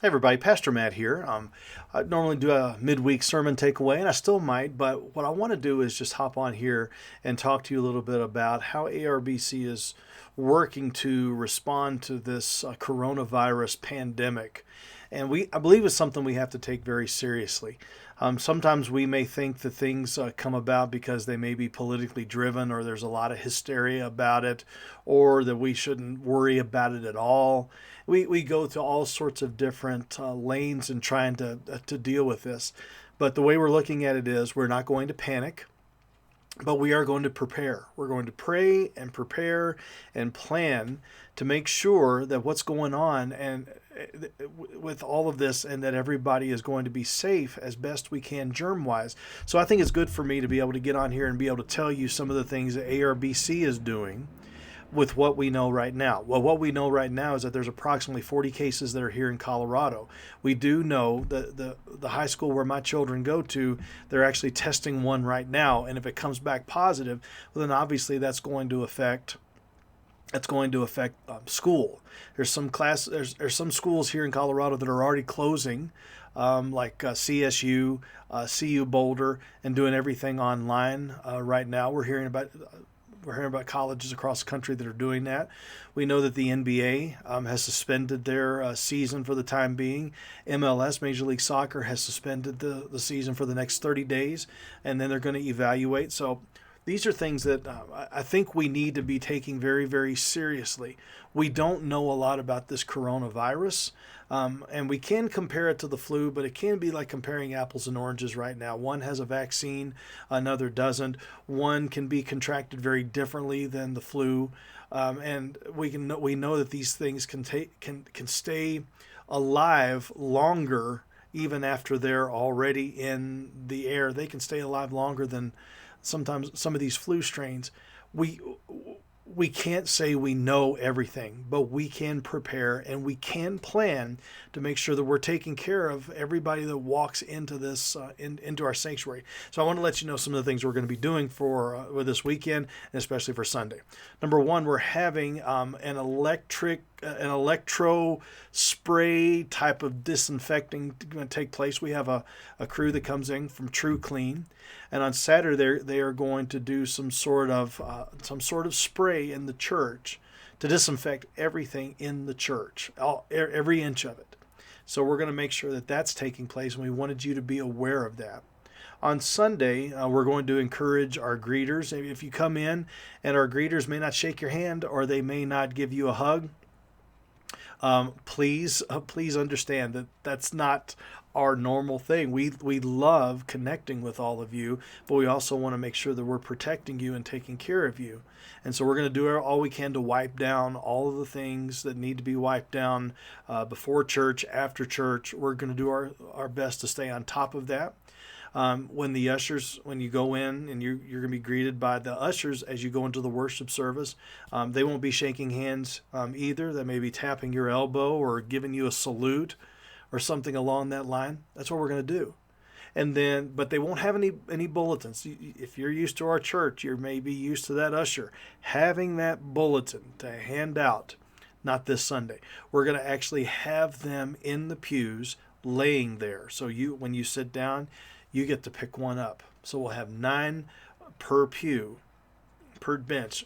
Hey everybody, Pastor Matt here. I normally do a midweek sermon takeaway, and I still might, but what I want to do is just hop on here and talk to you a little bit about how ARBC is working to respond to this coronavirus pandemic. And I believe it's something we have to take very seriously. Sometimes we may think that things come about because they may be politically driven, or there's a lot of hysteria about it, or that we shouldn't worry about it at all. We go to all sorts of different lanes in trying to deal with this. But the way we're looking at it is we're not going to panic, but we are going to prepare. We're going to pray and prepare and plan to make sure that what's going on and with all of this, and that everybody is going to be safe as best we can germ wise. So I think it's good for me to be able to get on here and be able to tell you some of the things that ARBC is doing with what we know right now. Well, what we know right now is that there's approximately 40 cases that are here in Colorado. We do know that the high school where my children go to, they're actually testing one right now, and if it comes back positive, well, then obviously that's going to affect school. There's some schools here in Colorado that are already closing, like CSU, CU Boulder, and doing everything online right now. We're hearing about colleges across the country that are doing that. We know that the NBA has suspended their season for the time being. MLS, Major League Soccer, has suspended the season for the next 30 days, and then they're going to evaluate. So these are things that I think we need to be taking very, very seriously. We don't know a lot about this coronavirus, and we can compare it to the flu, but it can be like comparing apples and oranges right now. One has a vaccine, another doesn't. One can be contracted very differently than the flu, and we know that these things can stay alive longer even after they're already in the air. They can stay alive longer than sometimes some of these flu strains. We can't say we know everything, but we can prepare and we can plan to make sure that we're taking care of everybody that walks into this into our sanctuary. So I want to let you know some of the things we're going to be doing for this weekend, and especially for Sunday. Number one, we're having an electro spray type of disinfecting going to take place. We have a crew that comes in from True Clean, and on Saturday they are going to do some sort of spray in the church to disinfect everything in the church, every inch of it. So we're going to make sure that that's taking place, and we wanted you to be aware of that. On Sunday, we're going to encourage our greeters. If you come in and our greeters may not shake your hand or they may not give you a hug, please understand that that's not our normal thing. We love connecting with all of you, but we also want to make sure that we're protecting you and taking care of you. And so we're going to do all we can to wipe down all of the things that need to be wiped down before church, after church. We're going to do our best to stay on top of that. When you go in and you're going to be greeted by the ushers as you go into the worship service, they won't be shaking hands either. They may be tapping your elbow or giving you a salute or something along that line. That's what we're going to do. And then, but they won't have any bulletins. If you're used to our church, you may be used to that usher having that bulletin to hand out. Not this Sunday. We're going to actually have them in the pews laying there. So when you sit down, you get to pick one up. So we'll have 9 per pew, per bench.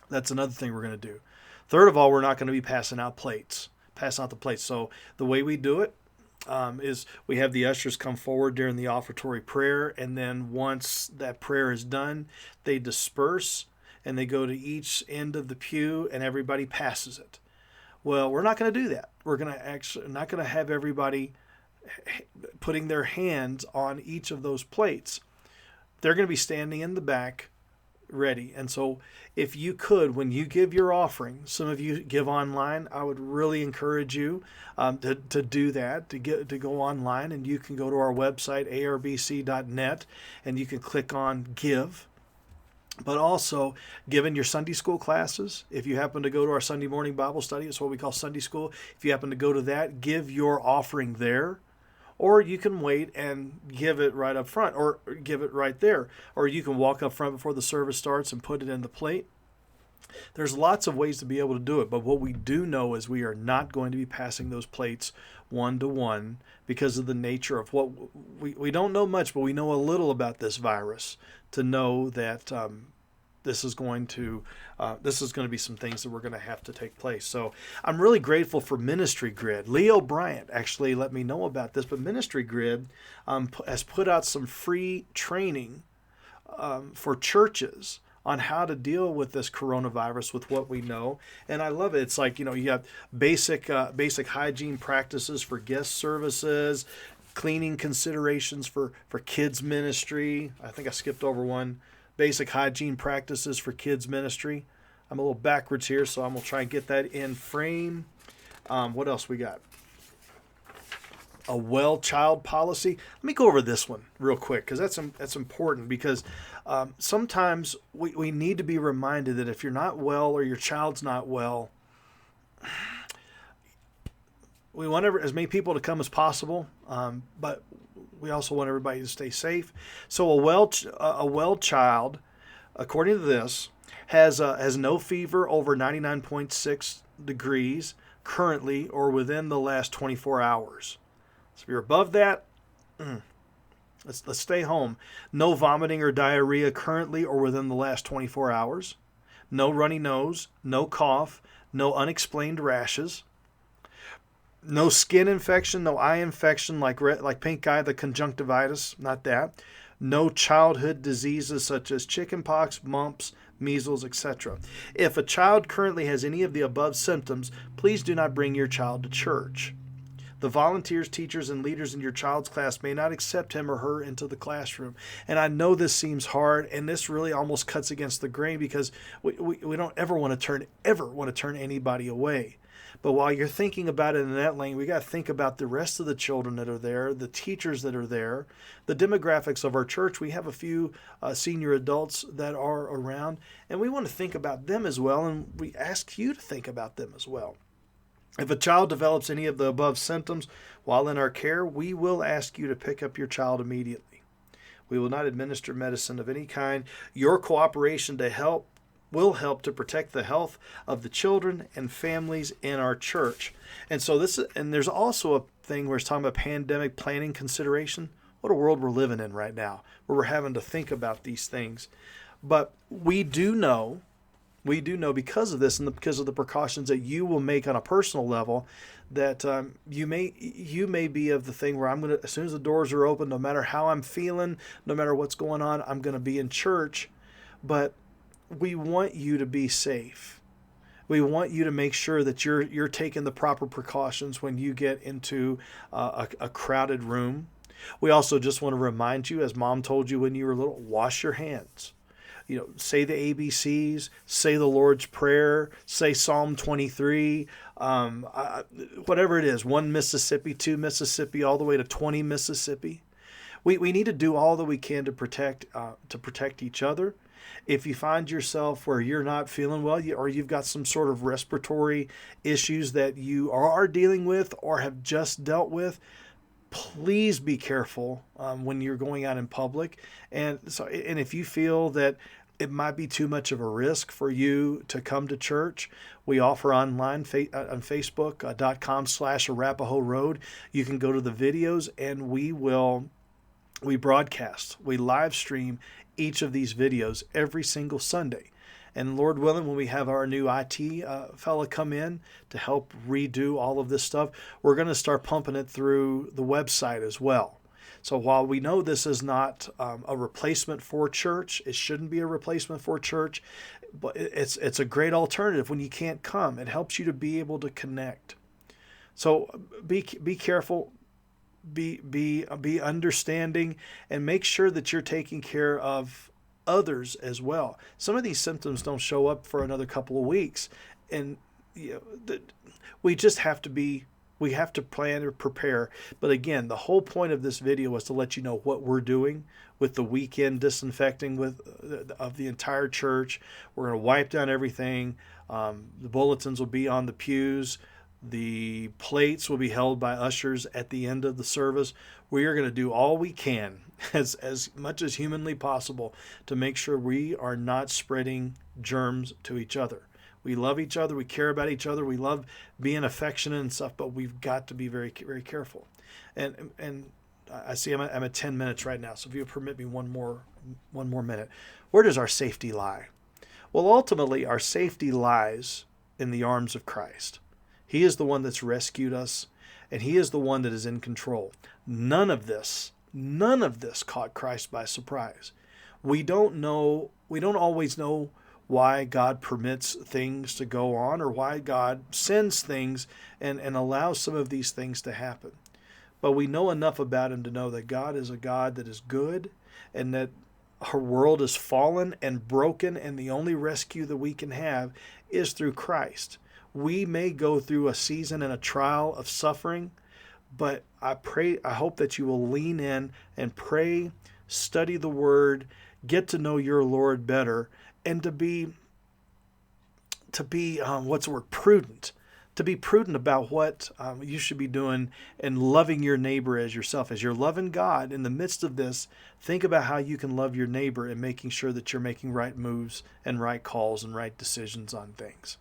That's another thing we're going to do. Third of all, we're not going to be passing out the plates. So the way we do it is we have the ushers come forward during the offertory prayer, and then once that prayer is done, they disperse and they go to each end of the pew and everybody passes it. Well, we're not going to do that. We're not going to have everybody putting their hands on each of those plates. They're going to be standing in the back ready. And so if you could, when you give your offering, some of you give online, I would really encourage you to do that, to go online, and you can go to our website, arbc.net, and you can click on give. But also, given your Sunday school classes, if you happen to go to our Sunday morning Bible study, it's what we call Sunday school. If you happen to go to that, give your offering there. Or you can wait and give it right up front, or give it right there. Or you can walk up front before the service starts and put it in the plate. There's lots of ways to be able to do it, but what we do know is we are not going to be passing those plates one to one because of the nature of what we don't know much, but we know a little about this virus to know that this is going to be some things that we're going to have to take place. So I'm really grateful for Ministry Grid. Leo Bryant actually let me know about this, but Ministry Grid has put out some free training for churches on how to deal with this coronavirus with what we know. And I love it. It's like, you have basic hygiene practices for guest services, cleaning considerations for kids ministry. I think I skipped over one. Basic hygiene practices for kids ministry. I'm a little backwards here, so I'm going to try and get that in frame. What else we got? A well child policy. Let me go over this one real quick because that's important because sometimes we need to be reminded that if you're not well or your child's not well, we want as many people to come as possible, but we also want everybody to stay safe. So a well child, according to this, has no fever over 99.6 degrees currently or within the last 24 hours. So if you're above that, let's stay home. No vomiting or diarrhea currently or within the last 24 hours. No runny nose, no cough, no unexplained rashes. No skin infection, no eye infection like pink eye, the conjunctivitis, not that. No childhood diseases such as chickenpox, mumps, measles, etc. If a child currently has any of the above symptoms, please do not bring your child to church. The volunteers, teachers, and leaders in your child's class may not accept him or her into the classroom. And I know this seems hard, and this really almost cuts against the grain because we don't ever want to turn anybody away. But while you're thinking about it in that lane, we got to think about the rest of the children that are there, the teachers that are there, the demographics of our church. We have a few senior adults that are around, and we want to think about them as well, and we ask you to think about them as well. If a child develops any of the above symptoms while in our care, we will ask you to pick up your child immediately. We will not administer medicine of any kind. Your cooperation will help to protect the health of the children and families in our church. And so there's also a thing where it's talking about pandemic planning consideration. What a world we're living in right now, where we're having to think about these things. But we do know because of this and because of the precautions that you will make on a personal level, that you may be of the thing where I'm going to, as soon as the doors are open, no matter how I'm feeling, no matter what's going on, I'm going to be in church. But we want you to be safe. We want you to make sure that you're taking the proper precautions when you get into a crowded room. We also just want to remind you, as Mom told you when you were little, wash your hands. Say the ABCs, say the Lord's Prayer, say Psalm 23, whatever it is, 1 Mississippi, 2 Mississippi, all the way to 20 Mississippi. We need to do all that we can to protect each other. If you find yourself where you're not feeling well, or you've got some sort of respiratory issues that you are dealing with or have just dealt with, please be careful when you're going out in public. And if you feel that it might be too much of a risk for you to come to church, we offer online on Facebook.com/Arapahoe Road. You can go to the videos, and we broadcast, we live stream each of these videos every single Sunday. And Lord willing, when we have our new IT fella come in to help redo all of this stuff, we're going to start pumping it through the website as well. So while we know this is not a replacement for church, it shouldn't be a replacement for church, but it's a great alternative when you can't come. It helps you to be able to connect. So be careful. Be understanding, and make sure that you're taking care of others as well. Some of these symptoms don't show up for another couple of weeks, and we just have to plan or prepare. But again, the whole point of this video was to let you know what we're doing with the weekend disinfecting of the entire church. We're going to wipe down everything. The bulletins will be on the pews. The plates will be held by ushers at the end of the service. We are going to do all we can, as much as humanly possible, to make sure we are not spreading germs to each other. We love each other. We care about each other. We love being affectionate and stuff, but we've got to be very, very careful. And I see I'm at 10 minutes right now, so if you would permit me one more minute. Where does our safety lie? Well, ultimately, our safety lies in the arms of Christ. He is the one that's rescued us, and He is the one that is in control. None of this caught Christ by surprise. We don't always know why God permits things to go on, or why God sends things and allows some of these things to happen. But we know enough about Him to know that God is a God that is good, and that our world is fallen and broken, and the only rescue that we can have is through Christ. We may go through a season and a trial of suffering, but I hope that you will lean in and pray, study the Word, get to know your Lord better, and to be prudent. To be prudent about what you should be doing and loving your neighbor as yourself. As you're loving God in the midst of this, think about how you can love your neighbor and making sure that you're making right moves and right calls and right decisions on things.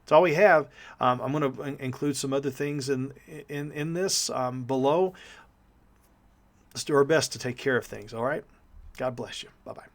That's all we have. I'm going to include some other things in this below. Let's do our best to take care of things, all right? God bless you. Bye-bye.